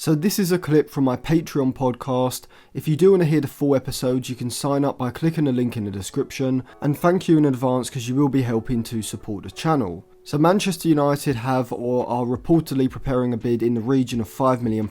So this is a clip from my Patreon podcast. If you do want to hear the full episodes, you can sign up by clicking the link in the description, and thank you in advance because you will be helping to support the channel. So Manchester United have or are reportedly preparing a bid in the region of £5 million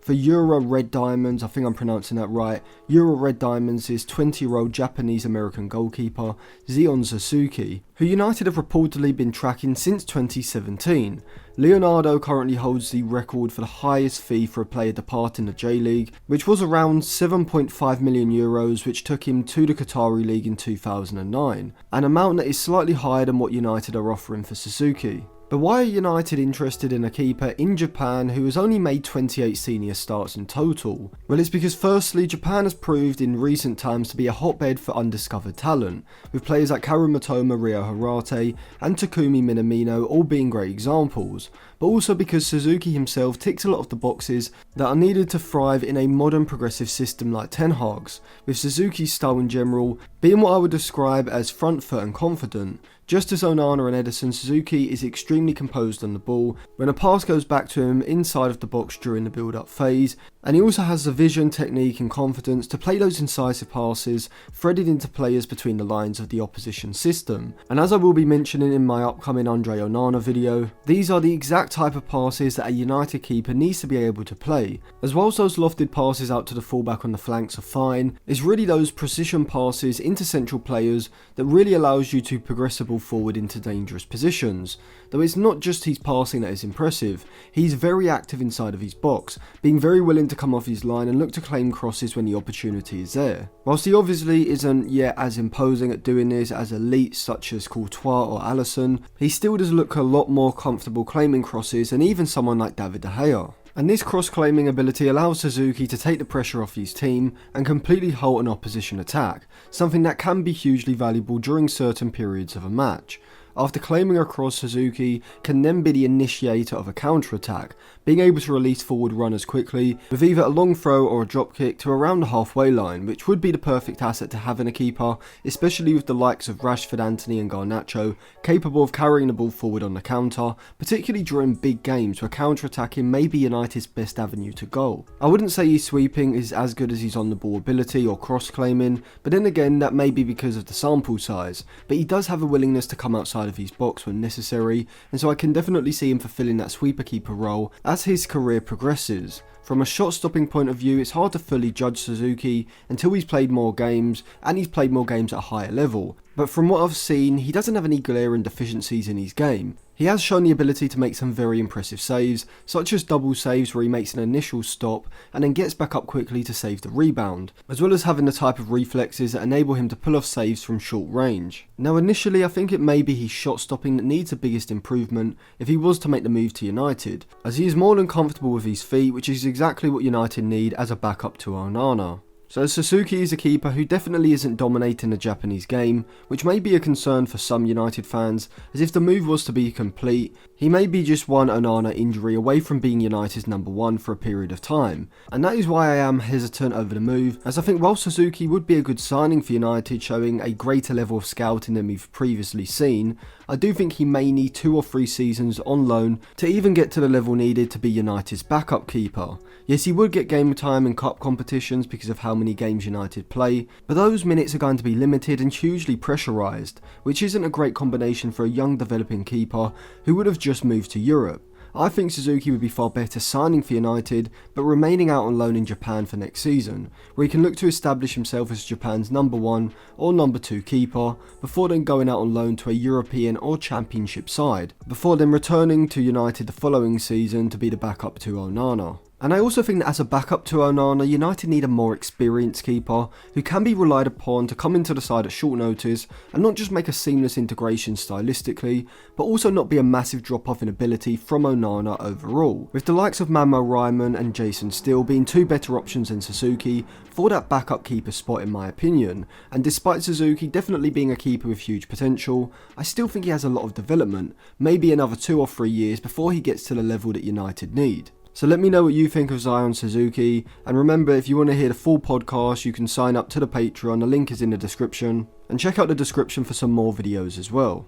for Euro Red Diamonds, I think I'm pronouncing that right. Euro Red Diamonds is 20-year-old Japanese-American goalkeeper Zion Suzuki, who United have reportedly been tracking since 2017. Leonardo currently holds the record for the highest fee for a player departing the J-League, which was around €7.5 million, which took him to the Qatari League in 2009, an amount that is slightly higher than what United are offering for Suzuki. But why are United interested in a keeper in Japan who has only made 28 senior starts in total? Well, it's because firstly, Japan has proved in recent times to be a hotbed for undiscovered talent, with players like Karu Matoma, Ryo Harate and Takumi Minamino all being great examples, but also because Suzuki himself ticks a lot of the boxes that are needed to thrive in a modern progressive system like Ten Hag's, with Suzuki's style in general being what I would describe as front foot and confident. Just as Onana and Ederson, Suzuki is extremely composed on the ball when a pass goes back to him inside of the box during the build-up phase, and he also has the vision, technique and confidence to play those incisive passes threaded into players between the lines of the opposition system. And as I will be mentioning in my upcoming Andre Onana video, these are the exact type of passes that a United keeper needs to be able to play. As whilst those lofted passes out to the fullback on the flanks are fine, it's really those precision passes into central players that really allows you to progress the ball forward into dangerous positions. Though it's not just his passing that is impressive, he's very active inside of his box, being very willing to come off his line and look to claim crosses when the opportunity is there. Whilst he obviously isn't yet as imposing at doing this as elites such as Courtois or Alisson, he still does look a lot more comfortable claiming crosses than even someone like David De Gea. And this cross-claiming ability allows Suzuki to take the pressure off his team and completely halt an opposition attack, something that can be hugely valuable during certain periods of a match. After claiming a cross, Suzuki can then be the initiator of a counter-attack, being able to release forward runners quickly with either a long throw or a drop kick to around the halfway line, which would be the perfect asset to have in a keeper, especially with the likes of Rashford, Antony and Garnacho capable of carrying the ball forward on the counter, particularly during big games where counter-attacking may be United's best avenue to goal. I wouldn't say his sweeping is as good as his on-the-ball ability or cross-claiming, but then again that may be because of the sample size, but he does have a willingness to come outside of his box when necessary, and so I can definitely see him fulfilling that sweeper keeper role as his career progresses. From a shot stopping point of view, it's hard to fully judge Suzuki until he's played more games, and he's played more games at a higher level, but from what I've seen, he doesn't have any glaring deficiencies in his game. He has shown the ability to make some very impressive saves, such as double saves where he makes an initial stop and then gets back up quickly to save the rebound, as well as having the type of reflexes that enable him to pull off saves from short range. Now initially I think it may be his shot stopping that needs the biggest improvement if he was to make the move to United, as he is more than comfortable with his feet, which is exactly what United need as a backup to Onana. So Suzuki is a keeper who definitely isn't dominating the Japanese game, which may be a concern for some United fans, as if the move was to be complete, he may be just one Onana injury away from being United's number one for a period of time, and that is why I am hesitant over the move, as I think while Suzuki would be a good signing for United, showing a greater level of scouting than we've previously seen, I do think he may need 2 or 3 seasons on loan to even get to the level needed to be United's backup keeper. Yes, he would get game time in cup competitions because of how many games United play, but those minutes are going to be limited and hugely pressurised, which isn't a great combination for a young developing keeper who would have just moved to Europe. I think Suzuki would be far better signing for United, but remaining out on loan in Japan for next season, where he can look to establish himself as Japan's number 1 or number 2 keeper, before then going out on loan to a European or Championship side, before then returning to United the following season to be the backup to Onana. And I also think that as a backup to Onana, United need a more experienced keeper who can be relied upon to come into the side at short notice and not just make a seamless integration stylistically, but also not be a massive drop off in ability from Onana overall, with the likes of Manuel Reimann and Jason Steele being 2 better options than Suzuki for that backup keeper spot in my opinion. And despite Suzuki definitely being a keeper with huge potential, I still think he has a lot of development, maybe another 2 or 3 years before he gets to the level that United need. So let me know what you think of Zion Suzuki, and remember, if you want to hear the full podcast, you can sign up to the Patreon, the link is in the description, and check out the description for some more videos as well.